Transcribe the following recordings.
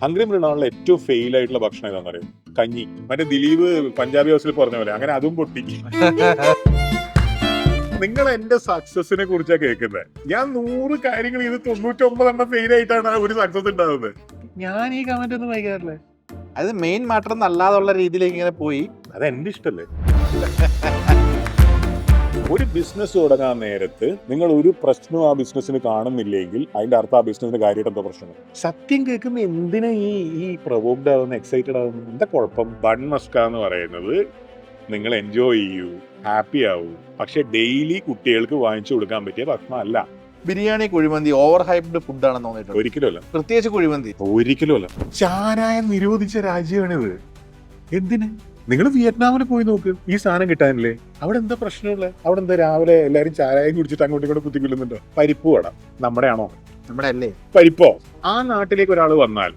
Hungry മൃണാളിലെ ഏറ്റവും fail ആയിട്ടുള്ള ഭക്ഷണം ഏതാണെന്ന് അറിയാം? കഞ്ഞി. മറ്റേ ദിലീപ് പഞ്ചാബി ഹൗസിൽ പറഞ്ഞ പോലെ അങ്ങനെ അതും പൊട്ടി. നിങ്ങൾ എന്റെ സക്സസിനെ കുറിച്ചാ കേൾക്കുന്നത്. ഞാൻ 100 കാര്യങ്ങൾ ഇത് 99 ഫെയിൽ ആയിട്ടാണ് ഒരു സക്സസ് ഉണ്ടാകുന്നത്. ഞാൻ ഈ കമന്റ് ഒന്നും വായിക്കാറില്ല. അത് മെയിൻ മാറ്റർ എന്നല്ലാതുള്ള രീതിയിലേക്ക് ഇങ്ങനെ പോയി. അത് എന്റെ ഇഷ്ടല്ലേ. ഒരു ബിസിനസ് തുടങ്ങാൻ നേരത്ത് നിങ്ങൾ ഒരു പ്രശ്നവും ആ ബിസിനസ്സിന് കാണുന്നില്ലെങ്കിൽ അതിന്റെ അർത്ഥം ആ ബിസിനസിന് കാര്യമായിട്ട് എന്തോ പ്രശ്നമാണ്. സത്യം കേൾക്കുമ്പോൾ എന്തിനാ ഈ പ്രൊവോക്ഡ് ആവുന്ന, എക്സൈറ്റഡ് ആവുന്നു? എന്താ കുഴപ്പം? ബൺ മസ്ക എന്ന് പറയുന്നത് നിങ്ങൾ എൻജോയ് ചെയ്യൂ, ഹാപ്പി ആവൂ. പക്ഷെ ഡെയിലി കുട്ടികൾക്ക് വാങ്ങിച്ചു കൊടുക്കാൻ പറ്റിയ ഭക്ഷണം അല്ല. ബിരിയാണി, കുഴിമന്തി ഓവർ ഹൈപ്ഡ് ഫുഡാണെന്ന് തോന്നിയിട്ടുണ്ട്. ഒരിക്കലും അല്ല, പ്രത്യേകിച്ച് കുഴിമന്തി. ഒരിക്കലും അല്ല. ചാരായം നിരോധിച്ച രാജ്യമാണിത്. എന്തിന്? നിങ്ങൾ വിയറ്റ്നാമിൽ പോയി നോക്ക്, ഈ സാധനം കിട്ടാനില്ലേ? അവിടെ എന്താ പ്രശ്നമുള്ളത്? അവിടെ എന്താ രാവിലെ എല്ലാരും ചാരായം കുടിച്ചിട്ട് അങ്ങോട്ടും ഇങ്ങോട്ടും കുത്തിക്കൊല്ലുന്നുണ്ടോ? പരിപ്പ് വട നമ്മുടെ ആണോ? നമ്മുടെ അല്ലേ? പരിപ്പോ? ആ നാട്ടിലേക്ക് ഒരാൾ വന്നാൽ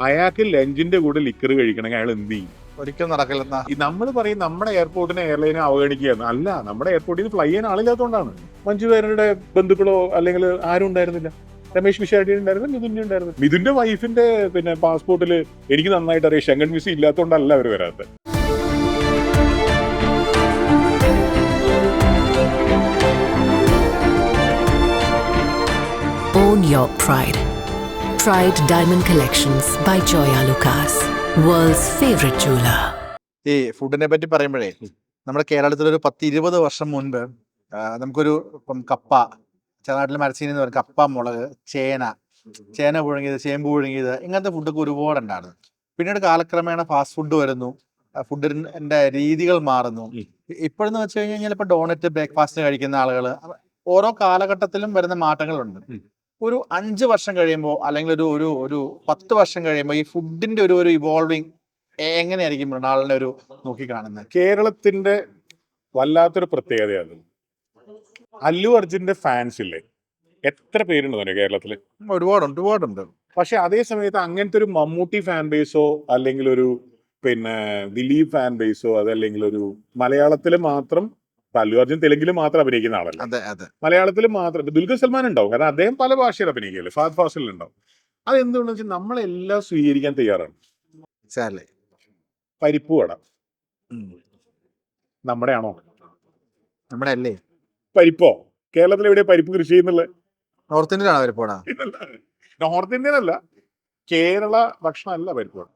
അയാൾക്ക് ലഞ്ചിന്റെ കൂടെ ലിക്കർ കഴിക്കണമെങ്കിൽ അയാൾ എന്ത് ചെയ്യും? ഒരിക്കലും നടക്കില്ലെന്നാ. നമ്മൾ പറയും നമ്മുടെ എയർപോർട്ടിനെ എയർലൈനെ അവഗണിക്കുകയാണ്. അല്ല, നമ്മുടെ എയർപോർട്ടിൽ നിന്ന് ഫ്ലൈ ചെയ്യാൻ ആളില്ലാത്തതുകൊണ്ടാണ്. മഞ്ജു വാര്യരുടെ ബന്ധുക്കളോ അല്ലെങ്കിൽ ആരും ഉണ്ടായിരുന്നില്ല. രമേശ് പിഷാരടി ഉണ്ടായിരുന്നു, മിഥുൻ ഉണ്ടായിരുന്നു. മിഥുന്റെ വൈഫിന്റെ പാസ്പോർട്ടിൽ എനിക്ക് നന്നായിട്ട് അറിയാം ഷെങ്കൻ വിസ ഇല്ലാത്തതുകൊണ്ടല്ല അവർ വരാത്തത്. Own your pride. Pride Diamond Collections by Joya Lucas, world's favorite jeweler. ഈ ഫുഡിനെ പറ്റി പറയുമ്പോഴേ നമ്മുടെ കേരളത്തിലൊരു 10-20 വർഷം മുൻപ് നമുക്കൊരു ഇപ്പം കപ്പ, നാട്ടിൽ മരച്ചീനി എന്ന് പറയും, കപ്പ, മുളക്, ചേന പുഴുങ്ങിയത്, ചേമ്പ് പുഴുങ്ങിയത്, ഇങ്ങനത്തെ ഫുഡൊക്കെ ഒരുപാട് ഉണ്ടായിരുന്നു. പിന്നീട് കാലക്രമേണ ഫാസ്റ്റ് ഫുഡ് വരുന്നു, ഫുഡിന്റെ രീതികൾ മാറുന്നു. ഇപ്പോഴെന്ന് വെച്ച് കഴിഞ്ഞാൽ ഇപ്പൊ ഡോണറ്റ് ബ്രേക്ക്ഫാസ്റ്റ് കഴിക്കുന്ന ആളുകൾ, ഓരോ കാലഘട്ടത്തിലും വരുന്ന മാറ്റങ്ങളുണ്ട്. ഒരു 5 വർഷം കഴിയുമ്പോൾ അല്ലെങ്കിൽ ഒരു 10 വർഷം കഴിയുമ്പോൾ ഈ ഫുഡിന്റെ ഒരു ഇവോൾവിങ് എങ്ങനെയായിരിക്കും മൃണാളിനെ ഒരു നോക്കി കാണുന്നത്? കേരളത്തിന്റെ വല്ലാത്തൊരു പ്രത്യേകതയാണ് അല്ലു അർജുന്റെ ഫാൻസ് ഇല്ലേ? എത്ര പേരുണ്ട് തന്നെ കേരളത്തില്? ഒരുപാടുണ്ട്. പക്ഷെ അതേ സമയത്ത് അങ്ങനത്തെ ഒരു മമ്മൂട്ടി ഫാൻ ബേസോ അല്ലെങ്കിൽ ഒരു ദിലീപ് ഫാൻ ബേസോ അതല്ലെങ്കിൽ ഒരു മലയാളത്തില് മാത്രം, അല്ലു അർജുൻ തെലുങ്കിൽ മാത്രം അഭിനയിക്കുന്ന ആളല്ല, അതെ. മലയാളത്തിൽ മാത്രം. ദുൽഖർ സൽമാൻ ഉണ്ടാവും, കാരണം അദ്ദേഹം പല ഭാഷയിൽ അഭിനയിക്കല്ലേ. ഫഹദ് ഫാസിൽ ഉണ്ടാവും. അതെന്തുകൊണ്ടെന്ന് വെച്ചാൽ നമ്മളെല്ലാം സ്വീകരിക്കാൻ തയ്യാറാണ്. പരിപ്പ് വട നമ്മുടെ ആണോ? നമ്മുടെ അല്ലേ? പരിപ്പോ? കേരളത്തിൽ എവിടെയാ പരിപ്പ് കൃഷി ചെയ്യുന്നുള്ളത്? നോർത്ത് ഇന്ത്യൻ ആണോ പരിപ്പോടാ? നോർത്ത് ഇന്ത്യൻ അല്ല, കേരള ഭക്ഷണം അല്ല പരിപ്പ് വട.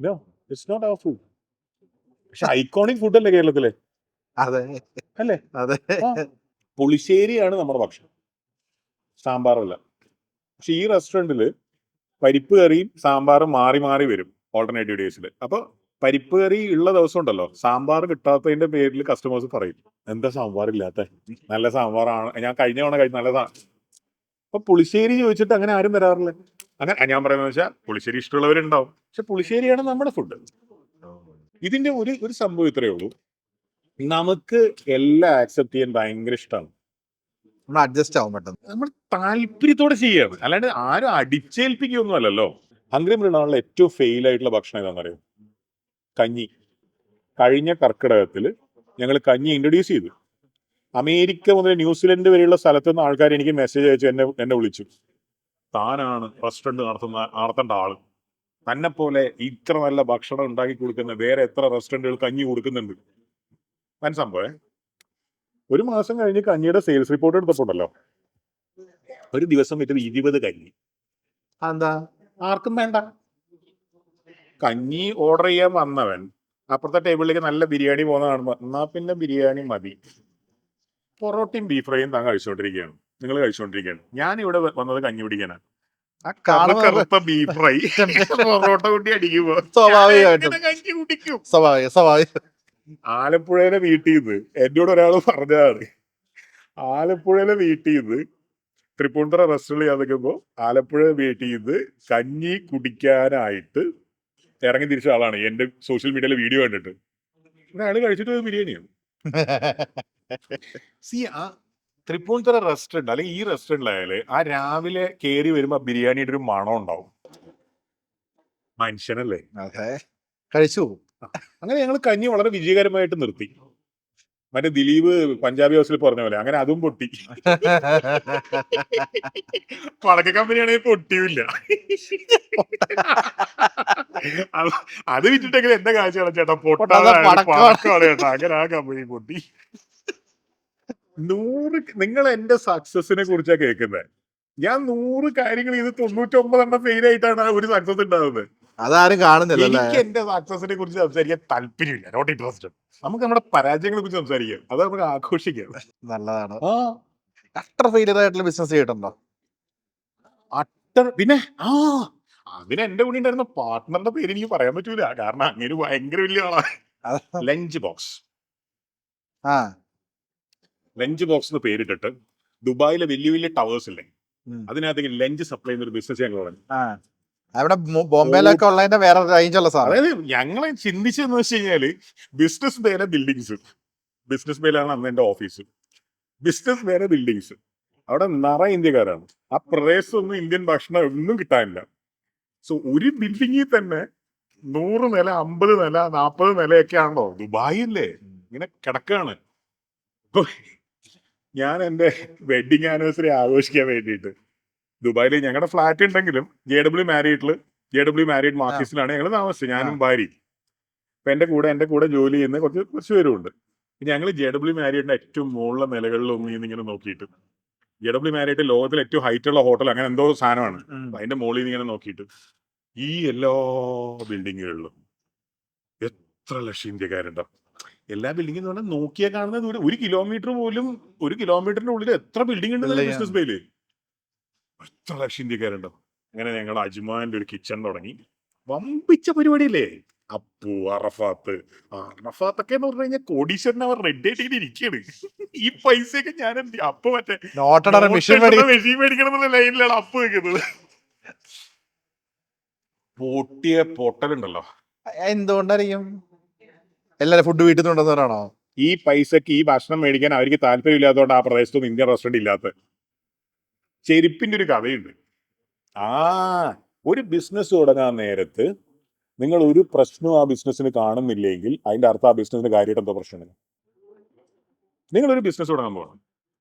No, it's not our food. പക്ഷെ ഐക്കോണിക് ഫുഡ് അല്ലേ കേരളത്തിലെ? അതെ അല്ലേ? അതെ. പുളിശ്ശേരിയാണ് നമ്മുടെ ഭക്ഷണം, സാമ്പാറല്ല. പക്ഷെ ഈ റെസ്റ്റോറൻറ്റിൽ പരിപ്പ് കറിയും സാമ്പാറും മാറി മാറി വരും ഓൾട്ടർനേറ്റീവ് ഡേയ്സിൽ. അപ്പൊ പരിപ്പ് കറി ഉള്ള ദിവസം ഉണ്ടല്ലോ, സാമ്പാർ കിട്ടാത്തതിന്റെ പേരിൽ കസ്റ്റമേഴ്സ് പറയും, എന്താ സാമ്പാർ ഇല്ലാത്ത? നല്ല സാമ്പാറാണ്, ഞാൻ കഴിഞ്ഞ തവണ കഴിച്ച നല്ല അപ്പൊ പുളിശ്ശേരി ചോദിച്ചിട്ട് അങ്ങനെ ആരും വരാറില്ല. അങ്ങനെ ഞാൻ പറയുന്നത് വെച്ചാൽ പുളിശ്ശേരി ഇഷ്ടമുള്ളവരുണ്ടാവും, പക്ഷെ പുളിശ്ശേരിയാണ് നമ്മുടെ ഫുഡ്. ഇതിന്റെ ഒരു സംഭവം ഇത്രയേ ഉള്ളൂ, നമുക്ക് എല്ലാം ആക്സെപ്റ്റ് ചെയ്യാൻ ഭയങ്കര ഇഷ്ടമാണ്. നമ്മൾ അഡ്ജസ്റ്റ് ആവും പെട്ടെന്ന്. നമ്മൾ താല്പര്യത്തോടെ ചെയ്യാണ്, അല്ലാണ്ട് ആരും അടിച്ചേൽപ്പിക്കുകയൊന്നും അല്ലല്ലോ. ഹംഗ്രി മൃണാളിലെ ഏറ്റവും ഫെയിൽ ആയിട്ടുള്ള ഭക്ഷണം ഏതാണെന്ന് അറിയാം? കഞ്ഞി. കഴിഞ്ഞ കർക്കിടകത്തിൽ ഞങ്ങൾ കഞ്ഞി ഇൻട്രൊഡ്യൂസ് ചെയ്തു. അമേരിക്ക മുതൽ ന്യൂസിലൻഡ് വരെയുള്ള സ്ഥലത്തു നിന്ന് ആൾക്കാർ എനിക്ക് മെസ്സേജ് അയച്ചു, എന്നെ വിളിച്ചു, താനാണ് റെസ്റ്റോറന്റ് നടത്തേണ്ട ആള്, തന്നെ പോലെ ഇത്ര നല്ല ഭക്ഷണം ഉണ്ടാക്കി കൊടുക്കുന്ന വേറെ എത്ര റെസ്റ്റോറന്റുകൾ കഞ്ഞി കൊടുക്കുന്നുണ്ട്. വൻ സംഭവം. ഒരു മാസം കഴിഞ്ഞ് കഞ്ഞിയുടെ സെയിൽസ് റിപ്പോർട്ട് എടുത്തപ്പോണ്ടല്ലോ, ഒരു ദിവസം വിറ്റത് 20 കഞ്ഞി. എന്താ? ആർക്കും വേണ്ട. കഞ്ഞി ഓർഡർ ചെയ്യാൻ വന്നവൻ അപ്പുറത്തെ ടേബിളിലേക്ക് നല്ല ബിരിയാണി പോകുന്ന കാണുമ്പോൾ എന്നാ പിന്നെ ബിരിയാണി മതി, പൊറോട്ടയും ബീഫ് ഫ്രൈയും താൻ കഴിച്ചുകൊണ്ടിരിക്കുകയാണ്, നിങ്ങൾ കഴിച്ചുകൊണ്ടിരിക്കുകയാണ്, ഞാൻ ഇവിടെ വന്നത് കഞ്ഞി പിടിക്കാനാണ്. ആ കറുത്ത ബീഫ് ഫ്രൈ പൊറോട്ട കൂട്ടി അടിക്കുമ്പോ സ്വാഭാവികമായിട്ടും കഞ്ഞി കുടിക്കും. സ്വാഭാവികം. ആലപ്പുഴയിലെ വീട്ടിൽ നിന്ന് എന്നോട് ഒരാൾ പറഞ്ഞതാണ്, ആലപ്പുഴയിലെ വീട്ടിൽ നിന്ന് തൃപ്പൂണിത്തുറ റെസ്റ്റോറന്റ് ചെയ്യാൻ നിൽക്കുമ്പോൾ ആലപ്പുഴ വീട്ടിൽ നിന്ന് കഞ്ഞി കുടിക്കാനായിട്ട് ഇറങ്ങി തിരിച്ച ആളാണ് എന്റെ സോഷ്യൽ മീഡിയയിലെ വീഡിയോ കണ്ടിട്ട്. അയാൾ കഴിച്ചിട്ട് ബിരിയാണിയാണ്. ആ തൃപ്പൂണിത്തുറ റെസ്റ്റോറന്റ് അല്ലെങ്കിൽ ഈ റെസ്റ്റോറന്റിലായാല് ആ രാവിലെ കയറി വരുമ്പോ ബിരിയാണിയുടെ ഒരു മണം ഉണ്ടാവും. മനുഷ്യനല്ലേ? അതെ, കഴിച്ചു. അങ്ങനെ ഞങ്ങൾ കഞ്ഞി വളരെ വിജയകരമായിട്ട് നിർത്തി. മറ്റേ ദിലീപ് പഞ്ചാബി ഹൗസിൽ പറഞ്ഞ പോലെ അങ്ങനെ അതും പൊട്ടി. പടക്ക കമ്പനിയാണെങ്കിൽ പൊട്ടിയില്ല. അത് വിറ്റിട്ടെങ്കിലും എന്റെ കാഴ്ച ചേട്ടാ പൊട്ടാതെ പടക്കമാണ്. പടക്കമാണ് ചേട്ടാ. അങ്ങനെ ആ കമ്പനി പൊട്ടി. നിങ്ങൾ എന്റെ സക്സസിനെ കുറിച്ചാ കേൾക്കുന്നത്. ഞാൻ 100 കാര്യങ്ങൾ ഇത് 99 ഫെയിൽ ആയിട്ടാണ് ഒരു സക്സസ് ഉണ്ടാകുന്നത്. അതാരും കാണുന്നില്ല. എനിക്ക് എന്റെ സക്സസിനെ കുറിച്ച് സംസാരിക്കാൻ താല്പര്യമില്ല. Not interested. നമുക്ക് നമ്മുടെ പരാജയങ്ങളെ കുറിച്ച് സംസാരിക്കാം. അത് നമുക്ക് ആഘോഷിക്കാം. നല്ലതാണ്. ആ അത്ര ഫെയിലിയർ ആയിട്ടുള്ള ബിസിനസ് ചെയ്തിട്ടുണ്ടോ? പിന്നെ അതിന് എന്റെ കൂടെ ഉണ്ടായിരുന്ന പാർട്ട്ണറിന്റെ പേര് എനിക്ക് പറയാൻ പറ്റൂല. കാരണം അങ്ങനെ ഭയങ്കര വലിയ ആളാണ്. Lunch box. ആ ലഞ്ച് ബോക്സ് എന്ന് പേരിട്ടിട്ട് ദുബായിലെ വലിയ വലിയ ടവേഴ്സ് ഇല്ലേ, അതിനകത്തേക്ക് ലഞ്ച് സപ്ലൈ ചെയ്യുന്ന ഒരു ബിസിനസ് ഞങ്ങൾ തുടങ്ങി. അവിടെ ബോംബെയിലൊക്കെ ഉള്ളതിന്റെ വേറെ റേഞ്ചുള്ള സാധനം. അതായത് ഞങ്ങളെ ചിന്തിച്ചെന്ന് വെച്ച് കഴിഞ്ഞാല് ബിസിനസ് ബേലെ ബിൽഡിങ്സ്, ബിസിനസ് ബേലാണ് അന്ന് എന്റെ ഓഫീസ്. ബിസിനസ് ബേലെ ബിൽഡിങ്സ് അവിടെ നിറയെ ഇന്ത്യക്കാരാണ്. ആ പ്രദേശത്തൊന്നും ഇന്ത്യൻ ഭക്ഷണം ഒന്നും കിട്ടാനില്ല. സോ ഒരു ബിൽഡിങ്ങിൽ തന്നെ 100 നില, 50 നില, 40 നിലയൊക്കെ ആണല്ലോ. ദുബായ് അല്ലേ, ഇങ്ങനെ കിടക്കാണ്. അപ്പൊ ഞാൻ എന്റെ വെഡിങ് ആനിവേഴ്സറി ആഘോഷിക്കാൻ വേണ്ടിയിട്ട് ദുബായിൽ ഞങ്ങളുടെ ഫ്ലാറ്റ് ഉണ്ടെങ്കിലും JW മാരീഡ് മാർക്കീസിലാണ് ഞങ്ങൾ താമസിച്ചത്, ഞാനും ഭാര്യയും. അപ്പൊ എന്റെ കൂടെ ജോലി ചെയ്യുന്ന കുറച്ച് പേരുണ്ട്. ഞങ്ങൾ JW മാരീഡിന്റെ ഏറ്റവും മുകളിലെ നിലകളിലൊന്നും ഇങ്ങനെ നോക്കിയിട്ട്, JW മാരീഡ് ലോകത്തിലെ ഏറ്റവും ഹൈറ്റ് ഉള്ള ഹോട്ടൽ അങ്ങനെ എന്തോ സാധനമാണ്. അതിന്റെ മുകളിൽ നിന്ന് ഇങ്ങനെ നോക്കിയിട്ട് ഈ എല്ലാ ബിൽഡിങ്ങുകളിലും എത്ര ലക്ഷം ഇന്ത്യക്കാരുണ്ടോ. എല്ലാ ബിൽഡിംഗും എന്ന് പറഞ്ഞാൽ നോക്കിയാൽ കാണുന്ന ദൂരം 1 കിലോമീറ്ററിന്റെ ഉള്ളിൽ എത്ര ബിൽഡിംഗ് ഉണ്ട് ബിസിനസ് ബേയില്. എത്ര ലക്ഷം ഇന്ത്യക്കാരുണ്ടോ. അങ്ങനെ ഞങ്ങൾ അജ്മാന്റെ ഒരു കിച്ചൺ തുടങ്ങി. വമ്പിച്ച പരിപാടിയല്ലേ. അപ്പു, അറഫാത്തൊക്കെ എന്ന് പറഞ്ഞു കഴിഞ്ഞാൽ കോടീശ്വരൻ അവർ റെഡി ആയിട്ട് ഇരിക്കുകയാണ്. ഈ പൈസയൊക്കെ ഞാൻ അപ്പൊ മറ്റേ മെഷീൻ മേടിക്കണം എന്നുള്ള ലൈനിലാണ് അപ്പ് വെക്കുന്നത്. പൊട്ടലുണ്ടല്ലോ. എന്തുകൊണ്ടായിരിക്കും? എല്ലാരും ഫുഡ് വീട്ടിൽ നിന്ന് കൊണ്ടുവന്നവരാണോ? ഈ പൈസക്ക് ഈ ഭക്ഷണം മേടിക്കാൻ അവർക്ക് താല്പര്യമില്ലാത്തതുകൊണ്ട് ആ പ്രദേശത്തൊന്നും ഇന്ത്യൻ റെസ്റ്റോറന്റ് ഇല്ലാത്ത. ചെരുപ്പിന്റെ ഒരു കഥയുണ്ട്. ഒരു ബിസിനസ് തുടങ്ങാൻ നേരത്ത് നിങ്ങൾ ഒരു പ്രശ്നവും ആ ബിസിനസ്സിന് കാണുന്നില്ലെങ്കിൽ അതിന്റെ അർത്ഥം ആ ബിസിനസിന് കാര്യമായിട്ട് എന്തോ പ്രശ്നമില്ല. നിങ്ങളൊരു ബിസിനസ് തുടങ്ങാൻ പോകണം,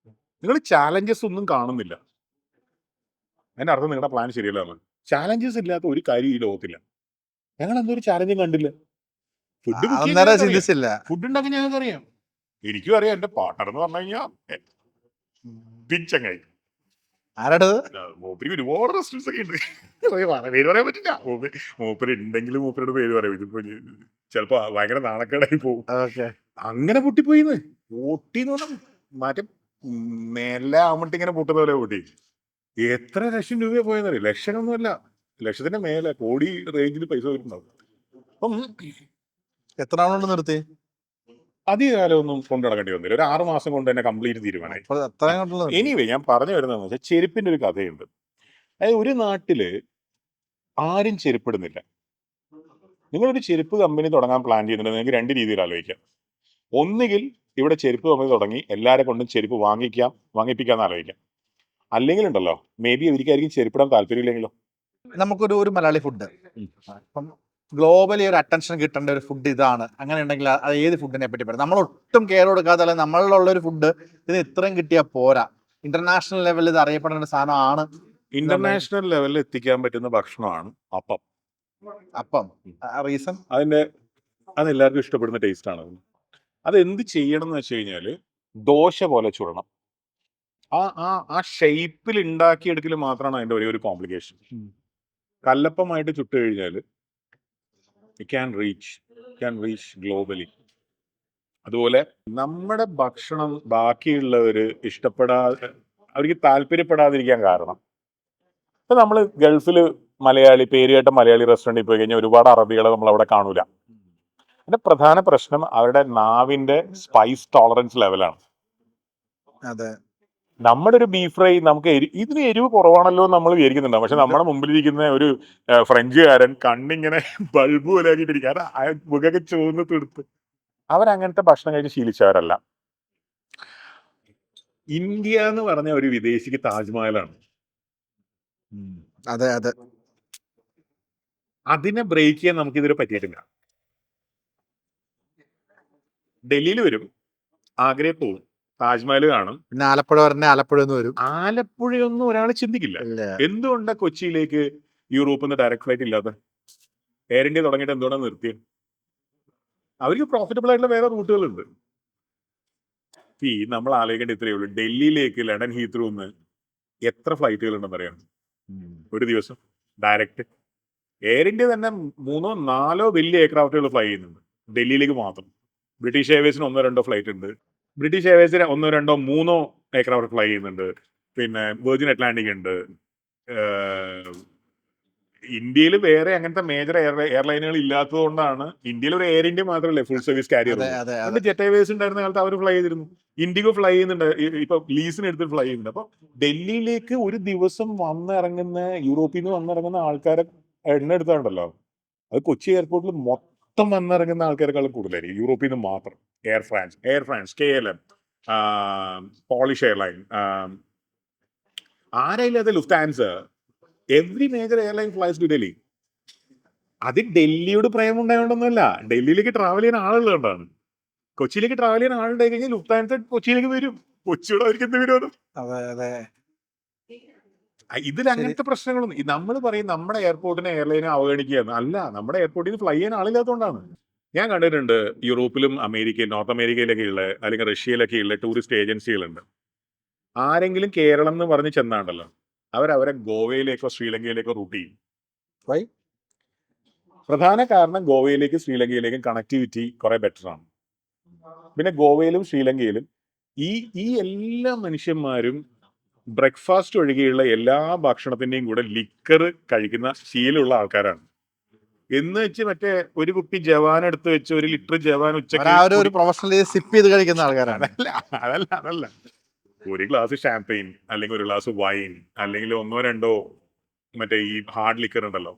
നിങ്ങൾ ചാലഞ്ചസ് ഒന്നും കാണുന്നില്ല, അതിന്റെ അർത്ഥം നിങ്ങളുടെ പ്ലാൻ ശരിയല്ല. ചാലഞ്ചസ് ഇല്ലാത്ത ഒരു കാര്യം ഈ ലോകത്തില്ല. ഞങ്ങൾ എന്തോ ഒരു ചാലഞ്ചും കണ്ടില്ല. ഫുഡ് ഉണ്ടാക്കാൻ ഞങ്ങൾക്ക് അറിയാം. എനിക്കും അറിയാം. എന്റെ പാർട്ണർ എന്ന് പറഞ്ഞു കഴിഞ്ഞാൽ ബിഗ് ചങ്ങായി. മൂപ്പര് ഒരുപാട് റെസ്റ്റോറൻസ് ഒക്കെ ഉണ്ട്. പേര് പറയാൻ പറ്റില്ല. മൂപ്പര് ഉണ്ടെങ്കിലും മൂപ്പരുടെ പേര് പറയാം. ഇതിപ്പോ ചിലപ്പോ ഭയങ്കര നാണക്കേടായി പോകും. അങ്ങനെ പൊട്ടിപ്പോയിന്ന്. പൊട്ടിന്ന് പറഞ്ഞാൽ മറ്റേ മേലെ ആവുമ്പോട്ട് ഇങ്ങനെ പൊട്ടുന്ന പോലെ പൊട്ടി. എത്ര ലക്ഷം രൂപ പോയെന്നറിയാം. ലക്ഷമൊന്നുമല്ല, ലക്ഷത്തിന്റെ മേലെ കോടി റേഞ്ചിൽ പൈസ വരുന്നുണ്ടാവും. അപ്പം എത്ര ആളുകൊണ്ട് നിർത്തി? അധിക കാലമൊന്നും കൊണ്ടു നടക്കേണ്ടി വന്നില്ല. ഒരു 6 മാസം കൊണ്ട് തന്നെ കംപ്ലീറ്റ് തീരുമാനമായി. എനിവേ ഞാൻ പറഞ്ഞു വരുന്നതെന്ന് വെച്ചാൽ ചെരുപ്പിന്റെ ഒരു കഥയുണ്ട്. അതായത് ഒരു നാട്ടില് ആരും ചെരുപ്പിടുന്നില്ല. നിങ്ങളൊരു ചെരുപ്പ് കമ്പനി തുടങ്ങാൻ പ്ലാൻ ചെയ്യുന്നുണ്ട്, നിങ്ങൾക്ക് 2 രീതിയിൽ ആലോചിക്കാം. ഒന്നുകിൽ ഇവിടെ ചെരുപ്പ് കമ്പനി തുടങ്ങി എല്ലാവരെ കൊണ്ടും ചെരുപ്പ് വാങ്ങിപ്പിക്കാന്ന് ആലോചിക്കാം. അല്ലെങ്കിൽ ഉണ്ടല്ലോ, മേ ബി ഇവർക്കായിരിക്കും ചെരുപ്പിടാൻ താല്പര്യമില്ലെങ്കിലോ. നമുക്കൊരു മലയാളി ഫുഡ് ഇപ്പം ഗ്ലോബലി ഒരു അറ്റൻഷൻ കിട്ടേണ്ട ഒരു ഫുഡ് ഇതാണ്, അങ്ങനെ ഉണ്ടെങ്കിൽ അത് ഏത് ഫുഡിനെ പറ്റി പറയാം? നമ്മൾ ഒട്ടും കെയർ കൊടുക്കാതെ, അല്ലെങ്കിൽ നമ്മളിലുള്ള ഒരു ഫുഡ് ഇതിന് ഇത്രയും കിട്ടിയാൽ പോരാ, ഇന്റർനാഷണൽ ലെവലിൽ ഇത് അറിയപ്പെടുന്ന ഒരു സാധനമാണ്. ഇന്റർനാഷണൽ ലെവലിൽ എത്തിക്കാൻ പറ്റുന്ന ഭക്ഷണമാണ് അപ്പം. റീസൺ അത് എല്ലാവർക്കും ഇഷ്ടപ്പെടുന്ന ടേസ്റ്റ് ആണ്. അത് എന്ത് ചെയ്യണം എന്ന് വെച്ച് കഴിഞ്ഞാല് ദോശ പോലെ ചുടണം. ആ ഷേപ്പിൽ ഉണ്ടാക്കിയെടുക്കൽ മാത്രമാണ് അതിന്റെ ഒരേ ഒരു കോംപ്ലിക്കേഷൻ. കല്ലപ്പമായിട്ട് ചുട്ട് കഴിഞ്ഞാൽ ക്യാൻ റീച്ച് ഗ്ലോബലി. അതുപോലെ നമ്മുടെ ഭക്ഷണം ബാക്കിയുള്ളവര് അവർക്ക് താല്പര്യപ്പെടാതിരിക്കാൻ കാരണം, ഇപ്പൊ നമ്മൾ ഗൾഫില് പേര് കേട്ട മലയാളി റെസ്റ്റോറൻറ്റിൽ പോയി കഴിഞ്ഞാൽ ഒരുപാട് അറബികളെ നമ്മൾ അവിടെ കാണൂല. അതിന്റെ പ്രധാന പ്രശ്നം അവരുടെ നാവിന്റെ സ്പൈസ് ടോളറൻസ് ലെവലാണ്. അതെ, നമ്മുടെ ഒരു ബീഫ് ഫ്രൈ നമുക്ക് ഇതിന് എരിവ് കുറവാണല്ലോ എന്ന് നമ്മൾ വിചാരിക്കുന്നുണ്ടാവും. പക്ഷെ നമ്മുടെ മുമ്പിലിരിക്കുന്ന ഒരു ഫ്രഞ്ചുകാരൻ കണ്ണിങ്ങനെ ബൾബ് പോലെ ആക്കിയിട്ടിരിക്കുക. കാരണം മുഖമൊക്കെ ചുവന്ന് തീർത്ത് അവരങ്ങനത്തെ ഭക്ഷണം കഴിച്ച് ശീലിച്ചവരല്ല. ഇന്ത്യ എന്ന് പറഞ്ഞ ഒരു വിദേശിക്ക് താജ്മഹലാണ്. അതെ, അതിനെ ബ്രേക്ക് ചെയ്യാൻ നമുക്ക് ഇതുവരെ പറ്റിയിട്ടില്ല. ഡൽഹിയിൽ വരും, ആഗ്രയിൽ പോവും, താജ്മഹൽ കാണും. പിന്നെ ആലപ്പുഴ പറഞ്ഞ ആലപ്പുഴ എന്ന് വരും. ആലപ്പുഴയൊന്നും ഒരാൾ ചിന്തിക്കില്ല. ഇല്ല. എന്തുകൊണ്ടാ കൊച്ചിയിലേക്ക് യൂറോപ്പിൽ നിന്ന് ഡയറക്ട് ഫ്ലൈറ്റ് ഇല്ലാത്ത? എയർ ഇന്ത്യ തുടങ്ങിയിട്ട് എന്തുകൊണ്ടാണ് നിർത്തിയത്? അവർക്ക് പ്രോഫിറ്റബിൾ ആയിട്ടുള്ള വേറെ റൂട്ടുകളുണ്ട്. ഈ നമ്മൾ ആലോചിക്കേണ്ട ഇത്രയേ ഉള്ളൂ. ഡൽഹിയിലേക്ക് ലണ്ടൻ ഹീത്രൂന്ന് എത്ര ഫ്ലൈറ്റുകൾ ഉണ്ടെന്ന് അറിയാം ഒരു ദിവസം ഡയറക്റ്റ്? എയർ ഇന്ത്യ തന്നെ 3 or 4 വലിയ എയർക്രാഫ്റ്റുകൾ ഫ്ലൈ ചെയ്യുന്നുണ്ട് ഡൽഹിയിലേക്ക് മാത്രം. ബ്രിട്ടീഷ് എയർവേസിന് 1-2 ഫ്ലൈറ്റ് ഉണ്ട്. ബ്രിട്ടീഷ് എയർവേസിന് 1-2-3 എയർക്രാഫ്റ്റ് ഫ്ലൈ ചെയ്യുന്നുണ്ട്. പിന്നെ വെർജിൻ അറ്റ്ലാന്റിക് ഉണ്ട്. ഇന്ത്യയിൽ വേറെ അങ്ങനത്തെ മേജർ എയർലൈനുകൾ ഇല്ലാത്തത് കൊണ്ടാണ് ഇന്ത്യയിൽ ഒരു എയർ ഇന്ത്യ മാത്രമല്ലേ ഫുൾ സർവീസ് കാരിയർ. അതുകൊണ്ട് ജെറ്റ് എയർവേസ് ഉണ്ടായിരുന്ന കാലത്ത് അവർ ഫ്ലൈ ചെയ്തിരുന്നു. ഇൻഡിഗോ ഫ്ലൈ ചെയ്യുന്നുണ്ട്, ഇപ്പൊ ലീസിന് എടുത്ത് ഫ്ലൈ ചെയ്യുന്നുണ്ട്. അപ്പൊ ഡൽഹിയിലേക്ക് ഒരു ദിവസം വന്നിറങ്ങുന്ന, യൂറോപ്പിൽ നിന്ന് വന്നിറങ്ങുന്ന ആൾക്കാരെ എണ്ണ എടുത്താണ്ടല്ലോ, അത് കൊച്ചി എയർപോർട്ടിൽ മൊത്തം വന്നിറങ്ങുന്ന ആൾക്കാരെക്കാളും കൂടുതലായിരിക്കും യൂറോപ്പിൽ നിന്ന് മാത്രം. Air France, KLM, Polish airline, ആരായില്ലാത്ത Lufthansa, every major airline flies to Delhi. അത് ഡൽഹിയോട് പ്രേമം ഉണ്ടായതുകൊണ്ടൊന്നുമല്ല, ഡൽഹിയിലേക്ക് ട്രാവൽ ചെയ്യുന്ന ആളുള്ളതുകൊണ്ടാണ്. കൊച്ചിയിലേക്ക് ട്രാവൽ ചെയ്യുന്ന ആളുണ്ടായി കഴിഞ്ഞാൽ ലുഫ്താൻസ കൊച്ചിയിലേക്ക് വരും. കൊച്ചിയോട് അവർക്ക് എന്ത് വിരോധം? ഇതിൽ അങ്ങനത്തെ പ്രശ്നങ്ങളൊന്നും നമ്മൾ പറയും നമ്മുടെ എയർപോർട്ടിനെ എയർലൈനെ അവഗണിക്കുകയാണ്. അല്ല, നമ്മുടെ എയർപോർട്ടിൽ നിന്ന് ഫ്ലൈ ചെയ്യാൻ ആളില്ലാത്തതുകൊണ്ടാണ്. ഞാൻ കണ്ടിട്ടുണ്ട് യൂറോപ്പിലും അമേരിക്കയിൽ, നോർത്ത് അമേരിക്കയിലൊക്കെ ഉള്ള, അല്ലെങ്കിൽ റഷ്യയിലൊക്കെ ഉള്ള ടൂറിസ്റ്റ് ഏജൻസികളുണ്ട്. ആരെങ്കിലും കേരളം എന്ന് പറഞ്ഞ് ചെന്നാണ്ടല്ലോ, അവരെ ഗോവയിലേക്കോ ശ്രീലങ്കയിലേക്കോ റൂട്ട് ചെയ്യും. Why? പ്രധാന കാരണം ഗോവയിലേക്കും ശ്രീലങ്കയിലേക്കും കണക്ടിവിറ്റി കുറെ ബെറ്റർ ആണ്. പിന്നെ ഗോവയിലും ശ്രീലങ്കയിലും ഈ എല്ലാ മനുഷ്യന്മാരും ബ്രേക്ക്ഫാസ്റ്റ് ഒഴികെയുള്ള എല്ലാ ഭക്ഷണത്തിന്റെയും കൂടെ ലിക്കർ കഴിക്കുന്ന ശീലമുള്ള ആൾക്കാരാണ്. എന്ന് വെച്ച് മറ്റേ ഒരു കുപ്പി ജവാൻ എടുത്ത് വെച്ച് 1 ലിറ്റർ ജവാൻ ഒരു പ്രൊഫഷണലി സിപ്പ് ചെയ്ത് കഴിക്കുന്ന ആൾക്കാരാണ്. അതല്ല ഒരു ഗ്ലാസ് ഷാമ്പെയിൻ, അല്ലെങ്കിൽ ഒരു ഗ്ലാസ് വൈൻ, അല്ലെങ്കിൽ 1-2 മറ്റേ ഈ ഹാർഡ് ലിക്കർ ഉണ്ടല്ലോ,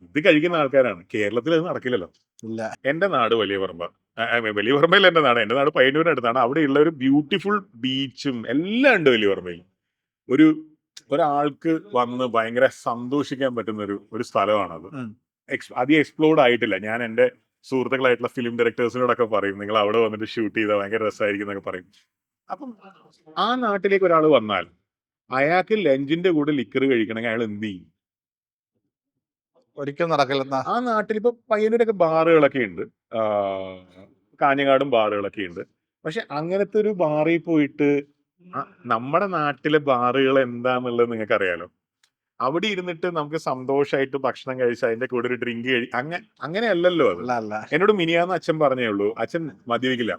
ഇത് കഴിക്കുന്ന ആൾക്കാരാണ്. കേരളത്തിൽ അത് നടക്കില്ലല്ലോ. ഇല്ല. എന്റെ നാട് വലിയ പറമ്പല്ല എന്റെ നാട് പയ്യന്നൂരിനടുത്താണ്. അവിടെയുള്ള ഒരു ബ്യൂട്ടിഫുൾ ബീച്ചും എല്ലാം ഉണ്ട് വലിയ പറമ്പയിൽ. ഒരാൾക്ക് വന്ന് ഭയങ്കര സന്തോഷിക്കാൻ പറ്റുന്ന ഒരു സ്ഥലമാണത്. അധികം എക്സ്പ്ലോർഡ് ആയിട്ടില്ല. ഞാൻ എന്റെ സുഹൃത്തുക്കളായിട്ടുള്ള ഫിലിം ഡയറക്ടേഴ്സിനോടൊക്കെ പറയും, നിങ്ങൾ അവിടെ വന്നിട്ട് ഷൂട്ട് ചെയ്താൽ ഭയങ്കര രസമായിരിക്കും എന്നൊക്കെ പറയും. അപ്പം ആ നാട്ടിലേക്ക് ഒരാൾ വന്നാൽ അയാൾക്ക് ലഞ്ചിന്റെ കൂടെ ലിക്കർ കഴിക്കണമെങ്കിൽ അയാൾ എന്ത് ചെയ്യും? ഒരിക്കലും നടക്കില്ല. ആ നാട്ടിൽ ഇപ്പൊ പയ്യന്നൂരൊക്കെ ബാറുകളൊക്കെ ഉണ്ട്, കാഞ്ഞങ്ങാടും ബാറുകളൊക്കെ ഉണ്ട്. പക്ഷെ അങ്ങനത്തെ ഒരു ബാറിൽ പോയിട്ട് നമ്മുടെ നാട്ടിലെ ബാറുകൾ എന്താന്നുള്ളത് നിങ്ങൾക്ക് അറിയാലോ. അവിടെ ഇരുന്നിട്ട് നമുക്ക് സന്തോഷമായിട്ട് ഭക്ഷണം കഴിച്ച് അതിന്റെ കൂടെ ഒരു ഡ്രിങ്ക് അങ്ങനെയല്ലല്ലോ അത്. എന്നോട് മിനിയാന്ന് അച്ഛൻ പറഞ്ഞേ ഉള്ളൂ, അച്ഛൻ മദ്യപിക്കില്ല.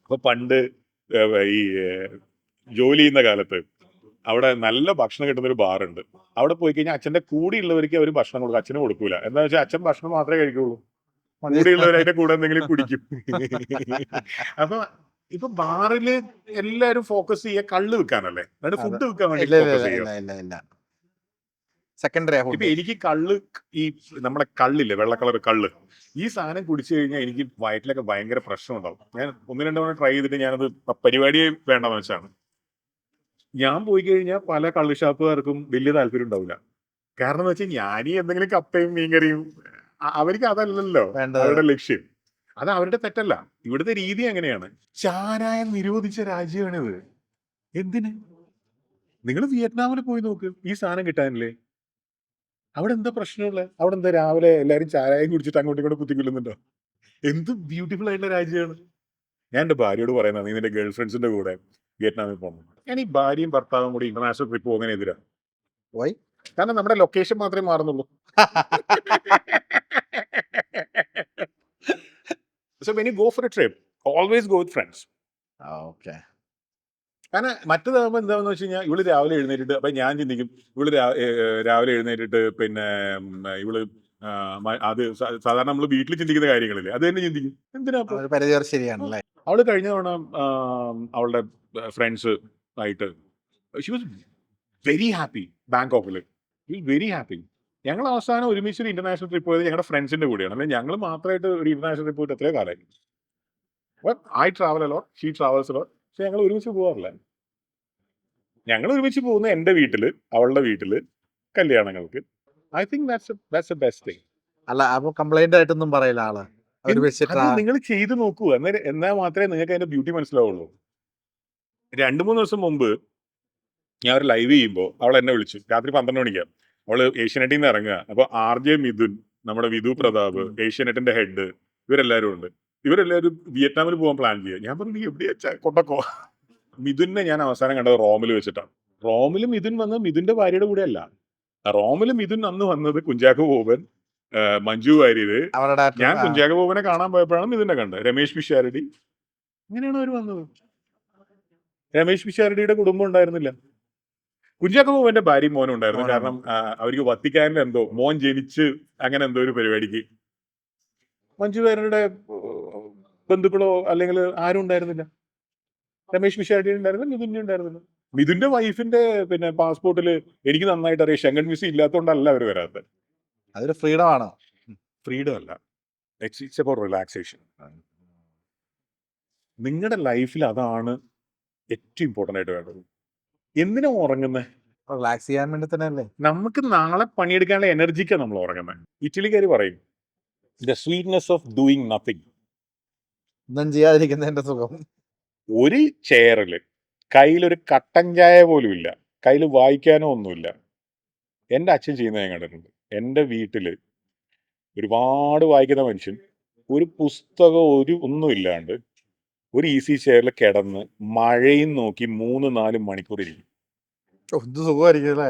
അപ്പൊ പണ്ട് ഈ ജോലി ചെയ്യുന്ന കാലത്ത് അവിടെ നല്ല ഭക്ഷണം കിട്ടുന്ന ഒരു ബാറുണ്ട്. അവിടെ പോയി കഴിഞ്ഞാൽ അച്ഛന്റെ കൂടെയുള്ളവർക്ക് അവർ ഭക്ഷണം കൊടുക്കും, അച്ഛന് കൊടുക്കൂല. എന്താ വെച്ചാൽ അച്ഛൻ ഭക്ഷണം മാത്രമേ കഴിക്കുള്ളൂ, കൂടെയുള്ളവർ അതിന്റെ കൂടെ എന്തെങ്കിലും കുടിക്കും. അപ്പൊ ഇപ്പൊ ബാറില് എല്ലാരും ഫോക്കസ് ചെയ്യുക കള്ള് വിൽക്കാനല്ലേ, അതായത് ഫുഡ് വിൽക്കാൻ വേണ്ടി ഫോക്കസ് ചെയ്യുക. സെക്കൻഡറി. ഇപ്പൊ എനിക്ക് കള്ള്, ഈ നമ്മുടെ കള്ളില്ലേ, വെള്ള കളർ കള്ള്, ഈ സാധനം കുടിച്ചു കഴിഞ്ഞാൽ എനിക്ക് വയറ്റിലൊക്കെ ഭയങ്കര പ്രശ്നം ഉണ്ടാവും. ഞാൻ 1-2 തവണ ട്രൈ ചെയ്തിട്ട് ഞാനത് പരിപാടിയെ വേണ്ടെന്ന് വെച്ചാണ്. ഞാൻ പോയി കഴിഞ്ഞാൽ പല കള്ള് ഷാപ്പുകാർക്കും വലിയ താല്പര്യം ഉണ്ടാവില്ല. കാരണം എന്ന് വെച്ചാൽ ഞാനീ എന്തെങ്കിലും കപ്പയും മീൻകറിയും, അവർക്ക് അതല്ലല്ലോ അവരുടെ ലക്ഷ്യം. അത് അവരുടെ തെറ്റല്ല, ഇവിടുത്തെ രീതി അങ്ങനെയാണ്. ചാരായം നിരോധിച്ച രാജ്യമാണിത്. എന്തിന്? നിങ്ങൾ വിയറ്റ്നാമിൽ പോയി നോക്ക്, ഈ സാധനം കിട്ടാനില്ലേ? അവിടെ എന്താ പ്രശ്നമുള്ളത്? അവിടെ എന്താ രാവിലെ എല്ലാരും ചാരായം കുടിച്ചിട്ട് അങ്ങോട്ടും ഇങ്ങോട്ടും കുത്തിക്കൊല്ലുന്നുണ്ടോ? എന്ത് ബ്യൂട്ടിഫുൾ ആയിട്ടുള്ള രാജ്യമാണ്. ഞാൻ എന്റെ ഭാര്യയോട് പറയുന്നത്, നീ നിന്റെ ഗേൾ ഫ്രണ്ട്സിന്റെ കൂടെ വിയറ്റ്നാമിൽ പോകണം. ഞാൻ ഈ ഭാര്യയും ഭർത്താവും കൂടി ഇന്റർനാഷണൽ ട്രിപ്പ് പോകുന്നതിന് എതിരാ. കാരണം നമ്മുടെ ലൊക്കേഷൻ മാത്രമേ മാറുന്നുള്ളൂ. So when you go for a trip, always go with friends. Okay. കാരണം മറ്റേതാകുമ്പോൾ എന്താണെന്ന് വെച്ച് കഴിഞ്ഞാൽ ഇവള് രാവിലെ എഴുന്നേറ്റിട്ട്, അപ്പൊ ഞാൻ ചിന്തിക്കും ഇവള് രാവിലെ എഴുന്നേറ്റിട്ട് പിന്നെ ഇവള് അത് സാധാരണ നമ്മൾ വീട്ടിൽ ചിന്തിക്കുന്ന കാര്യങ്ങളില്ലേ, അത് തന്നെ ചിന്തിക്കും. എന്തിനാ? ശരിയാണല്ലേ. അവള് കഴിഞ്ഞ തവണ അവളുടെ ഫ്രണ്ട്സ് ആയിട്ട് ഷി വാസ് വെരി ഹാപ്പി. ബാങ്കോക്കിൽ വെരി ഹാപ്പി. ഞങ്ങൾ അവസാനം ഒരുമിച്ച് ഒരു ഇന്റർനാഷണൽ ട്രിപ്പ് പോയത് ഞങ്ങളുടെ ഫ്രണ്ട്സിന്റെ കൂടെയാണ്. അല്ലെങ്കിൽ ഞങ്ങൾ മാത്രമായിട്ട് ഒരു ഇന്റർനാഷണൽ ട്രിപ്പ് പോയിട്ട് എത്രയോ കാലമായി. I travel a lot, she travels a lot. പക്ഷെ ഞങ്ങൾ ഒരുമിച്ച് പോകാറില്ല. ഞങ്ങൾ ഒരുമിച്ച് പോകുന്ന എന്റെ വീട്ടില്, അവളുടെ വീട്ടില്, കല്യാണങ്ങൾക്ക്. I think that's the best thing. അല്ല, അപ്പൊ കംപ്ലൈന്റ് ആയിട്ടൊന്നും പറയില്ല ആള്. ഒരു വെച്ചിട്ട് അത് നിങ്ങൾ ചെയ്ത് നോക്കൂ, എന്നാൽ മാത്രമേ നിങ്ങൾക്ക് അതിന്റെ ബ്യൂട്ടി മനസ്സിലാവുള്ളൂ. 2-3 ദിവസം മുമ്പ് ഞാൻ ഒരു ലൈവ് ചെയ്യുമ്പോൾ അവൾ എന്നെ വിളിച്ചു, രാത്രി 12 മണിക്കാണ്. അവള് ഏഷ്യാനെറ്റിൽ നിന്ന് ഇറങ്ങുക. അപ്പൊ RJ മിഥുൻ, നമ്മുടെ വിധു പ്രതാപ്, ഏഷ്യാനെറ്റിന്റെ ഹെഡ്, ഇവരെല്ലാരും ഉണ്ട്. ഇവരെല്ലാവരും വിയറ്റ്നാമിൽ പോകാൻ പ്ലാൻ ചെയ്യുക. ഞാൻ പറഞ്ഞു, നീ എവിടെയാ കൊണ്ടക്കോ. മിഥുനെ ഞാൻ അവസാനം കണ്ടത് റോമിൽ വെച്ചിട്ടാണ്. റോമിൽ മിഥുൻ വന്നത് മിഥുന്റെ ഭാര്യയുടെ കൂടെ അല്ല. റോമിൽ മിഥുൻ അന്ന് വന്നത് കുഞ്ചാക്കോ ബോബൻ, മഞ്ജു വാര്യര്. അവരുടെ ഞാൻ കുഞ്ചാക്കോ ബോബനെ കാണാൻ പോയപ്പോഴാണ് മിഥുനെ കണ്ടത്. രമേശ് പിഷാരടി, ഇങ്ങനെയാണ് അവർ വന്നത്. രമേശ് പിഷാരടിയുടെ കുടുംബം ഉണ്ടായിരുന്നില്ല. കുഞ്ചാക്കോ ബോബന്റെ ഭാര്യയും മോനും ഉണ്ടായിരുന്നു. കാരണം അവർക്ക് വത്തിക്കാനിൽ എന്തോ മോൻ ജനിച്ച് അങ്ങനെ എന്തോ ഒരു പരിപാടിക്ക് മഞ്ജു വാര്യരുടെ ബന്ധുക്കളോ അല്ലെങ്കിൽ ആരും ഉണ്ടായിരുന്നില്ല. രമേശ് പിഷാരടി ഉണ്ടായിരുന്നു, മിഥുനെ ഉണ്ടായിരുന്നില്ല. മിഥുന്റെ വൈഫിന്റെ പിന്നെ പാസ്പോർട്ടിൽ എനിക്ക് നന്നായിട്ട് അറിയാം ഷെങ്കൻ വിസ ഇല്ലാത്തതുകൊണ്ടല്ല അവർ വരാത്തത്. അതൊരു ഫ്രീഡം ആണ്. ഫ്രീഡം അല്ല, ഇറ്റ്സ് അബൌട്ട് റിലാക്സേഷൻ. നിങ്ങളുടെ ലൈഫിൽ അതാണ് ഏറ്റവും ഇമ്പോർട്ടൻ്റ് ആയിട്ട് വേണ്ടത്. എന്തിനാ ഉറങ്ങുന്നത്? റിലാക്സ് ചെയ്യാൻ വേണ്ടി തന്നെ അല്ലേ. നമുക്ക് നാളെ പണിയെടുക്കാനുള്ള എനർജിക്കാണ് നമ്മൾ ഉറങ്ങുന്നത്. ഇറ്റലിക്കാർ പറയും the sweetness of doing nothing. ഒന്നും ചെയ്യാതിരിക്കുന്നതിന്റെ സുഖം. ഒരു ചെയറിൽ കയ്യിലൊരു കട്ടൻ ചായ പോലും ഇല്ല, കയ്യിൽ വായിക്കാനോ ഒന്നുമില്ല. എൻ്റെ അച്ഛൻ ചെയ്യുന്നത് ഞാൻ കണ്ടിട്ടുണ്ട്. എൻ്റെ വീട്ടിൽ ഒരുപാട് വായിക്കുന്ന മനുഷ്യൻ ഒരു പുസ്തകം ഒന്നും ഇല്ലാണ്ട് ഒരു ഈസി ചെയറിൽ കിടന്ന് മഴയും നോക്കി 3-4 മണിക്കൂർ ഇരിക്കും. എന്ത് സുഖമായിരിക്കും അല്ലേ.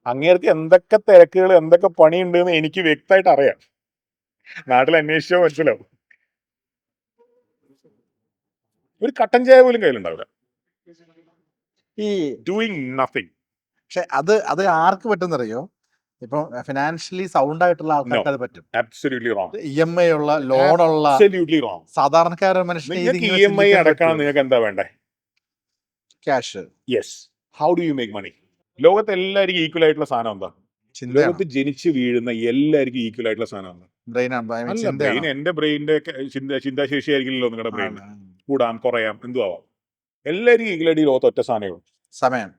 അങ്ങേർക്ക് എന്തൊക്കെ തിരക്കുകൾ എന്തൊക്കെ പണിയുണ്ട് എന്ന് എനിക്ക് വ്യക്തമായിട്ട് അറിയാം. നാട്ടിൽ അന്വേഷിച്ചോ മനസ്സിലാവും. ഒരു കട്ടൻ ചായ പോലും കയ്യിലുണ്ടാവില്ല. ഈ ഡൂയിങ് നത്തിങ്. പക്ഷെ അത് ആർക്ക് പറ്റുന്നറിയോ? ഇപ്പൊ ഫിനാൻഷ്യലി സൗണ്ട് ആയിട്ടുള്ള ആൾക്കാർക്ക് അത് പറ്റും. Absolutely wrong. EMI ഉള്ള ലോണുള്ള Absolutely wrong. സാധാരണക്കാരൻ മനുഷ്യന് നിങ്ങൾക്ക് EMI അടക്കണം, നിങ്ങൾക്ക് എന്താ വേണ്ടേ? Cash. Yes. How do you make money? ലോകത്ത് എല്ലാവർക്കും ഈക്വൽ ആയിട്ടുള്ള സാധനം എന്താ? ലോകത്ത് ജനിച്ച് വീഴുന്ന എല്ലാവർക്കും ഈക്വൽ ആയിട്ടുള്ള സാധനം എന്താ? ബ്രെയിൻ. എന്റെ ബ്രെയിനിന്റെ ചിന്താശേഷി ആയിരിക്കില്ലല്ലോ നിങ്ങളുടെ ബ്രെയിൻ. കൂടാം കുറയാം എന്തുവാം. എല്ലാവർക്കും ഈക്വൽ ആയിട്ട് ഈ ലോകത്ത് ഒറ്റ സാധനമേ. സമയം.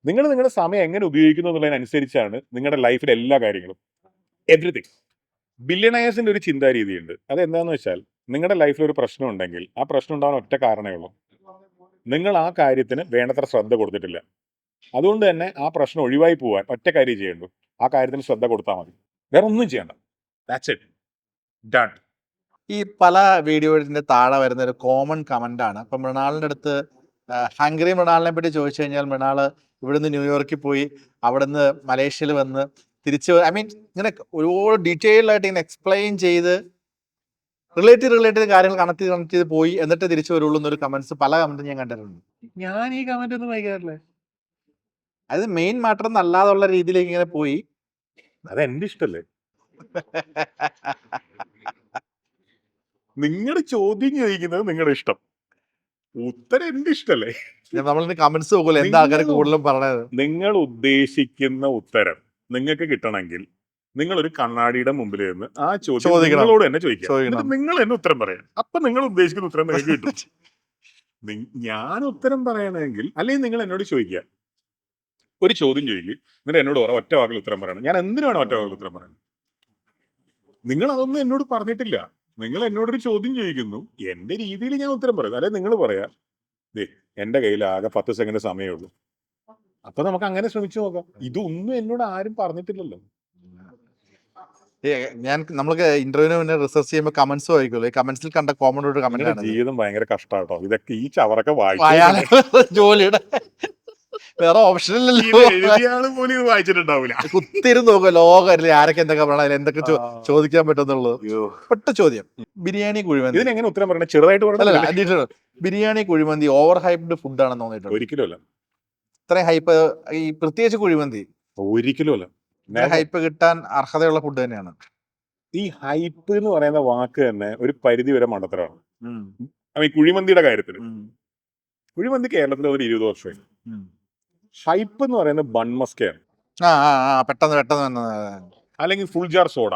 നിങ്ങൾ നിങ്ങളുടെ സമയം എങ്ങനെ ഉപയോഗിക്കുന്നു എന്നുള്ളതിനനുസരിച്ചാണ് നിങ്ങളുടെ ലൈഫിലെ എല്ലാ കാര്യങ്ങളും, എവറിത്തിങ്. ബില്യണയേഴ്സിന്റെ ഒരു ചിന്താ രീതിയുണ്ട്. അതെന്താന്ന് വെച്ചാൽ, നിങ്ങളുടെ ലൈഫിൽ ഒരു പ്രശ്നം ഉണ്ടെങ്കിൽ ആ പ്രശ്നം ഉണ്ടാവാൻ ഒറ്റ കാരണമേ ഉള്ളൂ, നിങ്ങൾ ആ കാര്യത്തിന് വേണ്ടത്ര ശ്രദ്ധ കൊടുത്തിട്ടില്ല. അതുകൊണ്ട് തന്നെ ആ പ്രശ്നം ഒഴിവായി പോവാൻ ഒറ്റ കാര്യം ചെയ്യേണ്ടു, ആ കാര്യത്തിന് ശ്രദ്ധ കൊടുത്താൽ മതി, വേറെ ഒന്നും ചെയ്യണ്ട. That's it, done. ഈ പല വീഡിയോയുടെ താഴെ വരുന്ന ഒരു കോമൺ കമന്റ് ആണ്. ഇപ്പൊ മൃണാളിന്റെ അടുത്ത് ഹംഗറി മൃണാളിനെ പറ്റി ചോദിച്ചു കഴിഞ്ഞാൽ, മൃണാള് ഇവിടുന്ന് ന്യൂയോർക്കിൽ പോയി അവിടുന്ന് മലേഷ്യയിൽ വന്ന് തിരിച്ച് ഇങ്ങനെ ഒരുപാട് ഡീറ്റെയിൽ ആയിട്ട് ഇങ്ങനെ എക്സ്പ്ലെയിൻ ചെയ്ത് റിലേറ്റീവ് കാര്യങ്ങൾ കണക്ട് ചെയ്ത് പോയി എന്നിട്ട് തിരിച്ചു വരുള്ളൂ എന്നൊരു കമന്റ്സ് പല കമന്റും ഞാൻ കണ്ടിട്ടുണ്ട്. ഞാൻ ഈ കമന്റ് ഒന്നും വായിക്കാറില്ല. അത് മെയിൻ മാറ്റർ എന്നല്ലാതുള്ള രീതിയിലേക്ക് ഇങ്ങനെ പോയി. അതെന്റെ ഇഷ്ടല്ലേ? നിങ്ങളുടെ ചോദ്യം ചോദിക്കുന്നത് നിങ്ങളുടെ ഇഷ്ടം, ഉത്തരം എന്റെ ഇഷ്ടല്ലേ? നമ്മളിന്ന് കമന്റ്സ് നോക്കൂല എന്താ ആൾക്കാർ കൂടുതലും പറഞ്ഞത്. നിങ്ങൾ ഉദ്ദേശിക്കുന്ന ഉത്തരം നിങ്ങൾക്ക് കിട്ടണമെങ്കിൽ നിങ്ങൾ ഒരു കണ്ണാടിയുടെ മുമ്പിൽ നിന്ന് ആ ചോദ്യം നിങ്ങളോട് തന്നെ ചോദിക്കാം. നിങ്ങൾ തന്നെ ഉത്തരം പറയാം. അപ്പൊ നിങ്ങൾ ഉദ്ദേശിക്കുന്ന ഉത്തരം നിങ്ങൾക്ക് കിട്ടും. ഞാൻ ഉത്തരം പറയണമെങ്കിൽ അല്ലെങ്കിൽ നിങ്ങൾ എന്നോട് ചോദിക്കുക, ഒരു ചോദ്യം ചോദിക്കും, എന്നിട്ട് എന്നോട് ഒറ്റ വാക്കിൽ ഉത്തരം പറയണം. ഞാൻ എന്തിനാണ് ഒറ്റ വാക്കിൽ ഉത്തരം പറയണം? നിങ്ങൾ അതൊന്നും എന്നോട് പറഞ്ഞിട്ടില്ല. നിങ്ങൾ എന്നോടൊരു ചോദ്യം ചോദിക്കുന്നു, എന്റെ രീതിയിൽ ഞാൻ ഉത്തരം പറയും. അല്ലെ നിങ്ങൾ പറയാ, എന്റെ കയ്യിൽ ആകെ 10 സെക്കൻഡ് സമയമേ ഉള്ളൂ. അപ്പൊ നമുക്ക് അങ്ങനെ ശ്രമിച്ചു നോക്കാം. ഇതൊന്നും എന്നോട് ആരും പറഞ്ഞിട്ടില്ലല്ലോ. നമ്മൾക്ക് ഇന്റർവ്യൂവിന് മുന്നേ റിസർച്ച് ചെയ്യുമ്പോൾ കമന്റ്സ് വായിക്കുമല്ലോ. ഈ കമന്റ്സിൽ കണ്ട കോമൺ ഒരു കമന്റ്, ജീവിതം ഭയങ്കര കഷ്ടമാട്ടോ, ഇതൊക്കെ ഈ ചവറൊക്കെ വായിച്ചു ജോലിയുടെ വേറെ ഓപ്ഷൻ ഇല്ലല്ലോ. പോലും ഇത് വായിച്ചിട്ടുണ്ടാവില്ല. കുത്തിരുന്ന് നോക്കുക ലോകം ആരൊക്കെ എന്തൊക്കെ പറയണം, എന്തൊക്കെ ചോദിക്കാൻ പറ്റുന്നുള്ളത്. ഒറ്റ ചോദ്യം, ബിരിയാണി കുഴിമന്തി ഇതിനെങ്ങനെ ഉത്തരം പറയണേ? ചെറുതായിട്ട് പറഞ്ഞല്ലോ, biryani kuzhimanthi over hyped food ആണെന്ന് തോന്നിയിട്ടുണ്ട്? ഒരിക്കലും അല്ല. ഇത്രയും ഹൈപ്പ്, ഈ പ്രത്യേകിച്ച് കുഴിമന്തി ഒരിക്കലും അല്ല. ഹൈപ്പ് കിട്ടാൻ അർഹതയുള്ള ഫുഡ് തന്നെയാണ്. ഈ ഹൈപ്പ് എന്ന് പറയുന്ന വാക്ക് തന്നെ ഒരു പരിധി വരെ മണ്ടത്തരമാണ്. കുഴിമന്തിയുടെ കാര്യത്തിൽ, കുഴിമന്തി കേരളത്തിൽ ഒരു 20 വർഷമായി. ഹൈപ്പ് എന്ന് പറയുന്നത് ബൺമസ്കയാണ്, പെട്ടെന്ന് അല്ലെങ്കിൽ ഫുൾ ജാർ സോഡ.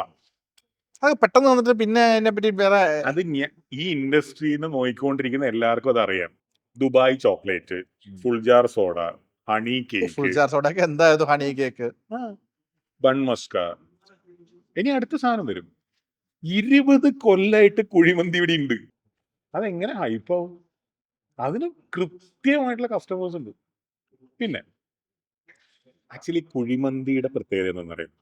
അത് പെട്ടെന്ന് വന്നിട്ട് പിന്നെ അതിനെപ്പറ്റി വേറെ അത് ഈ ഇൻഡസ്ട്രിന്ന് നോക്കിക്കൊണ്ടിരിക്കുന്ന എല്ലാവർക്കും അത് അറിയാം. Dubai chocolate, full jar soda, honey cake. Full jar soda എന്തായിരുന്നു? Honey cake, bun maska. ഇനി അടുത്ത സാധനം വരും. 20 കൊല്ലായിട്ട് കുഴിമന്തി ഇവിടെ ഉണ്ട്. അതെങ്ങനെ ഹൈപ്പാവും? അതിന് കൃത്യമായിട്ടുള്ള കസ്റ്റമേഴ്സ് ഉണ്ട്. പിന്നെ ആക്ച്വലി കുഴിമന്തിയുടെ പ്രത്യേകത എന്താണെന്നറിയാം?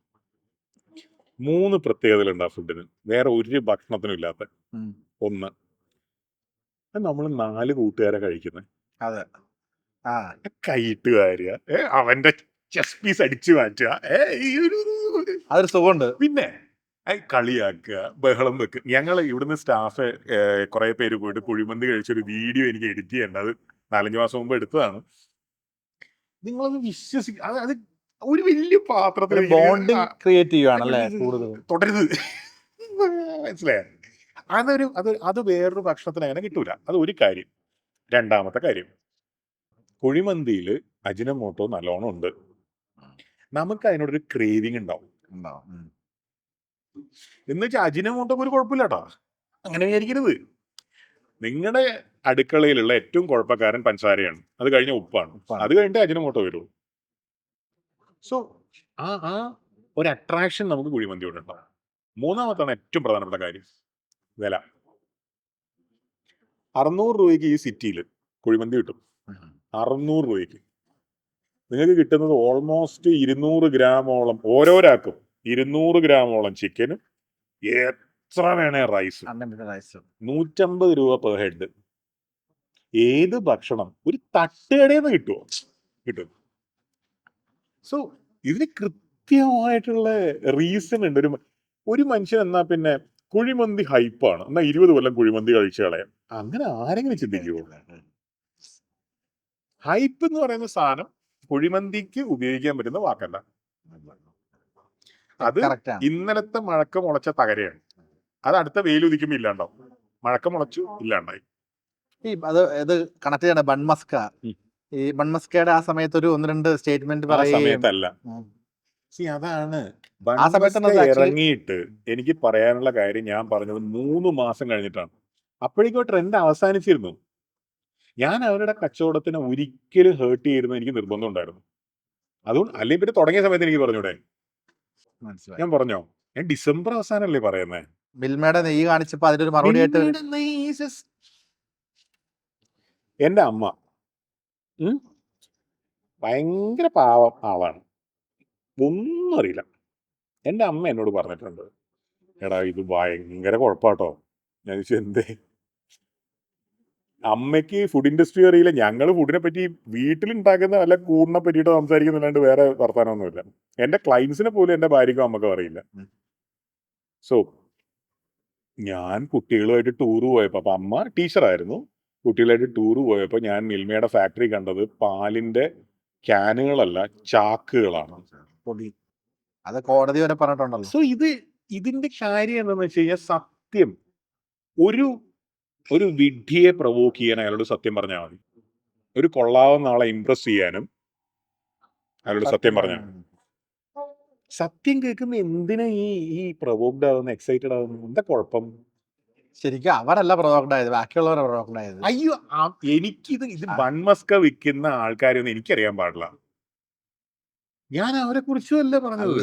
3 പ്രത്യേകതകളുണ്ട് ആ ഫുഡിന്. വേറെ ഒരു ഭക്ഷണത്തിനും ഇല്ലാത്ത. ഉം. ഒന്ന്, അത് നമ്മൾ 4 കൂട്ടുകാരെ കഴിക്കുന്നത്. അതെ. ആ കൈയിട്ട് വാരുക, അവന്റെ ചെസ് പീസ് അടിച്ചു മാറ്റുക, ഈ അതൊരു സുഖമുണ്ട്. പിന്നെ കളിയാക്കുക, ബഹളം വെക്കുക. ഞങ്ങൾ ഇവിടുന്ന് സ്റ്റാഫ് കുറെ പേര് പോയിട്ട് കുഴിമന്തി കഴിച്ചൊരു വീഡിയോ എനിക്ക് എഡിറ്റ് ചെയ്യേണ്ട, അത് 4-5 മാസം മുമ്പ് എടുത്തതാണ്. നിങ്ങളത് വിശ്വസിക്കുക, അത് ഒരു വലിയ പാത്രത്തിൽ ബോണ്ടിങ് ക്രിയേറ്റ് ചെയ്യുവാണല്ലേ കൂടുതൽ. തുടരുത്. മനസ്സിലായ? അത് വേറൊരു ഭക്ഷണത്തിന് അങ്ങനെ കിട്ടൂല. അത് ഒരു കാര്യം. രണ്ടാമത്തെ കാര്യം, കുഴിമന്തിയിൽ അജിനോമോട്ടോ നല്ലോണം ഉണ്ട്. നമുക്ക് അതിനോടൊരു ക്രേവിങ് ഉണ്ടാവും. എന്ന് വെച്ചാൽ അജിനോമോട്ടോ ഒരു കുഴപ്പമില്ല കേട്ടോ, അങ്ങനെ വിചാരിക്കരുത്. നിങ്ങളുടെ അടുക്കളയിലുള്ള ഏറ്റവും കുഴപ്പക്കാരൻ പഞ്ചസാരയാണ്, അത് കഴിഞ്ഞ ഉപ്പാണ്, അത് കഴിഞ്ഞിട്ട് അജിനോമോട്ടോ വരുള്ളൂ. സോ ആ ഒരു അട്രാക്ഷൻ നമുക്ക് കുഴിമന്തിയോട് ഉണ്ടാവും. മൂന്നാമത്താണ് ഏറ്റവും പ്രധാനപ്പെട്ട കാര്യം, വില. 600 രൂപയ്ക്ക് ഈ സിറ്റിയിൽ കുഴിമന്തി കിട്ടും. 600 രൂപയ്ക്ക് നിങ്ങൾക്ക് കിട്ടുന്നത് ഓൾമോസ്റ്റ് 200 ഗ്രാമോളം ഓരോരാൾക്കും, 200 ഗ്രാമോളം ചിക്കനും എത്ര വേണേ റൈസും, 150 രൂപ പെർ ഹെഡ്. ഏത് ഭക്ഷണം ഒരു തട്ടുകടയിൽ നിന്ന് കിട്ടുമോ? കിട്ടും. സോ ഇതിന് കൃത്യമായിട്ടുള്ള റീസൺ ഉണ്ട്. ഒരു മനുഷ്യൻ എന്നാ പിന്നെ കുഴിമന്തി ഹൈപ്പാണ്, എന്നാ 20 കൊല്ലം കുഴിമന്തി കഴിച്ചു കളയാം, അങ്ങനെ ആരെങ്കിലും ചിന്തിക്കുമോ? ഹൈപ്പ് എന്ന് പറയുന്ന സാധനം കുഴിമന്തിക്ക് ഉപയോഗിക്കാൻ പറ്റുന്ന വാക്കല്ല. അത് ഇന്നലത്തെ മഴക്ക മുളച്ച തകരയാണ്. അത് അടുത്ത വെയിലുദിക്കുമ്പോ ഇല്ലാണ്ടാവും. മഴക്ക മുളച്ചു, ഇല്ലാണ്ടായി. ഇത് കണക്ട് ചെയ്യണ ബൺമസ്ക. ഈ ബൺമസ്കയുടെ ആ സമയത്ത് ഒരു 1-2 സ്റ്റേറ്റ്മെന്റ് സമയത്തല്ല. അതാണ് ഇറങ്ങിയിട്ട് എനിക്ക് പറയാനുള്ള കാര്യം. ഞാൻ പറഞ്ഞത് 3 മാസം കഴിഞ്ഞിട്ടാണ്. അപ്പോഴേക്കും ട്രെൻഡ് അവസാനിച്ചിരുന്നു. ഞാൻ അവരുടെ കച്ചവടത്തിന് ഒരിക്കലും ഹേർട്ട് ചെയ്തിരുന്നു എനിക്ക് നിർബന്ധം ഉണ്ടായിരുന്നു. അതുകൊണ്ട് അല്ലെങ്കിൽ പിന്നെ തുടങ്ങിയ സമയത്ത് എനിക്ക് പറഞ്ഞൂടെ? ഞാൻ പറഞ്ഞോ? ഞാൻ ഡിസംബർ അവസാനല്ലേ പറയുന്നേ. മിൽമയുടെ നെയ്യ് കാണിച്ചപ്പോ അതിനൊരു മറുപടി ആയിട്ട് എന്റെ അമ്മ ഭയങ്കര പാവം ആളാണ്, ഒന്നും അറിയില്ല. എന്റെ അമ്മ എന്നോട് പറഞ്ഞിട്ടുണ്ട്, എടാ ഇത് ഭയങ്കര കുഴപ്പാട്ടോ. ഞാൻ ചോദിച്ചു എന്തേ? അമ്മയ്ക്ക് ഫുഡ് ഇൻഡസ്ട്രി അറിയില്ല. ഞങ്ങൾ ഫുഡിനെ പറ്റി വീട്ടിലുണ്ടാക്കുന്ന വല്ല കൂടിനെ പറ്റിയിട്ട് സംസാരിക്കുന്നില്ലാണ്ട് വേറെ വർത്താനമൊന്നുമില്ല. എന്റെ ക്ലയൻസിനെ പോലും എന്റെ ഭാര്യയ്ക്കും അമ്മക്കും അറിയില്ല. സോ ഞാൻ കുട്ടികളുമായിട്ട് ടൂറ് പോയപ്പോ, അപ്പൊ അമ്മ ടീച്ചറായിരുന്നു, കുട്ടികളായിട്ട് ടൂറ് പോയപ്പോ ഞാൻ മിൽമയുടെ ഫാക്ടറി കണ്ടത് പാലിന്റെ ക്യാനുകളല്ല, ചാക്കുകളാണ്. അത് കോടതി വരെ പറഞ്ഞിട്ടുണ്ടല്ലോ. സോ ഇതിന്റെ കാര്യം എന്താണെന്ന് വെച്ച് കഴിഞ്ഞാൽ, സത്യം ഒരു വിഡ്ഢിയെ പ്രൊവോക്ക് ചെയ്യാൻ അയാളോട് സത്യം പറഞ്ഞാൽ മതി. ഒരു കൊള്ളാവുന്ന ആളെ ഇംപ്രസ് ചെയ്യാനും അയാളോട് സത്യം പറഞ്ഞാൽ മതി. സത്യം കേൾക്കുന്ന എന്തിനാ ഈ പ്രൊവോക്ഡ് ആവുന്ന, എക്സൈറ്റഡ് ആവുന്നു? എന്താ കുഴപ്പം? ശരിക്കും അവരല്ല പ്രൊവോക്ഡ് ആയത്, ബാക്കിയുള്ളവരാണ് പ്രൊവോക്ഡ് ആയത്. അയ്യോ, ഇത് ബൺമസ്ക വിൽക്കുന്ന ആൾക്കാരൊന്നും എനിക്കറിയാൻ പാടില്ല. ഞാൻ അവരെ കുറിച്ചും അല്ല പറഞ്ഞത്.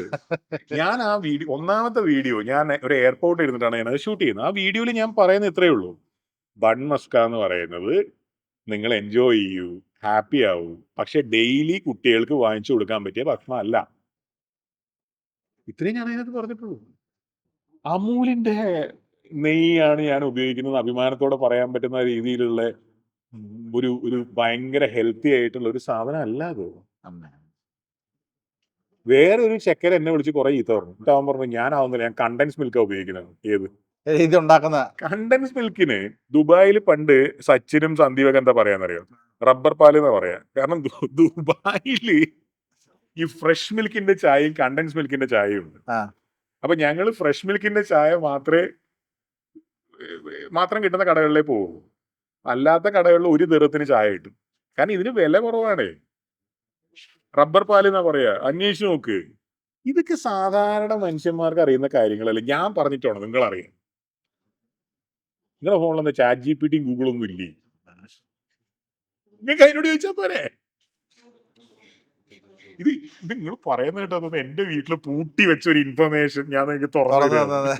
ഞാൻ ആ വീഡിയോ, ഒന്നാമത്തെ വീഡിയോ ഞാൻ ഒരു എയർപോർട്ടിൽ ഇരുന്നിട്ടാണ് ഞാൻ അത് ഷൂട്ട് ചെയ്യുന്നത്. ആ വീഡിയോയിൽ ഞാൻ പറയുന്നത് ഇത്രയേ ഉള്ളൂ, ബൺമസ്ക എന്ന് പറയുന്നത് നിങ്ങൾ എൻജോയ് ചെയ്യൂ, ഹാപ്പി ആവൂ, പക്ഷെ ഡെയിലി കുട്ടികൾക്ക് വാങ്ങിച്ചു കൊടുക്കാൻ പറ്റിയ ഭക്ഷണം അല്ല. ഇത്രയും ഞാൻ അതിനകത്ത് പറഞ്ഞിട്ടുള്ളൂ. അമൂലിന്റെ നെയ്യാണ് ഞാൻ ഉപയോഗിക്കുന്നത്, അഭിമാനത്തോടെ പറയാൻ പറ്റുന്ന രീതിയിലുള്ള ഒരു ഭയങ്കര ഹെൽത്തി ആയിട്ടുള്ള ഒരു സാധനം അല്ല അത്. വേറെ ഒരു ചെക്കൻ എന്നെ വിളിച്ച് കുറെ ചീത്ത പറഞ്ഞു. എന്നിട്ട് അവൻ പറഞ്ഞു ഞാനാവുന്നില്ല, ഞാൻ കണ്ടൻസ് മിൽക്കാണ് ഉപയോഗിക്കുന്നത്. ഇത് ഉണ്ടാക്കുന്ന കണ്ടൻസ് മിൽക്കിന് ദുബായിൽ പണ്ട് സച്ചിനും സന്ദീപൊക്കെ എന്താ പറയാന്നറിയോ? റബ്ബർ പാല് എന്നാ പറയാ. കാരണം ദുബായില് ഈ ഫ്രഷ് മിൽക്കിന്റെ ചായയും കണ്ടൻസ് മിൽക്കിന്റെ ചായയും ഉണ്ട്. അപ്പൊ ഞങ്ങള് ഫ്രഷ് മിൽക്കിന്റെ ചായ മാത്രം കിട്ടുന്ന കടകളിലേ പോകും. അല്ലാത്ത കടകളിൽ 1 ദിറത്തിന് ചായ കിട്ടും. കാരണം ഇതിന് വില കുറവാണേ. റബ്ബർ പാല് എന്നാ പറയാ, അന്വേഷിച്ച് നോക്ക്. ഇതൊക്കെ സാധാരണ മനുഷ്യന്മാർക്ക് അറിയുന്ന കാര്യങ്ങളല്ലേ. ഞാൻ പറഞ്ഞിട്ടാണോ നിങ്ങൾ അറിയാം? നിങ്ങളുടെ ഫോണിലെന്താ ചാറ്റ് GPT ഗൂഗിളൊന്നും ഇല്ലേ? നിങ്ങൾക്ക് അതിനോട് ചോദിച്ചാൽ പോരെ. ഇത് നിങ്ങൾ പറയുന്ന കേട്ടത് എന്റെ വീട്ടിൽ പൂട്ടി വെച്ച ഒരു ഇൻഫർമേഷൻ ഞാൻ നിങ്ങൾക്ക് തുറന്നു തുറന്നു തരുവാണ്.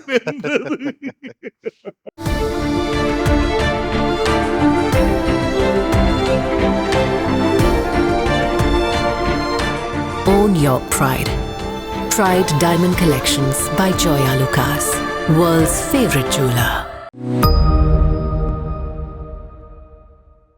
Own your pride. Pride Diamond Collections by Joya Lucas, world's favorite jeweler.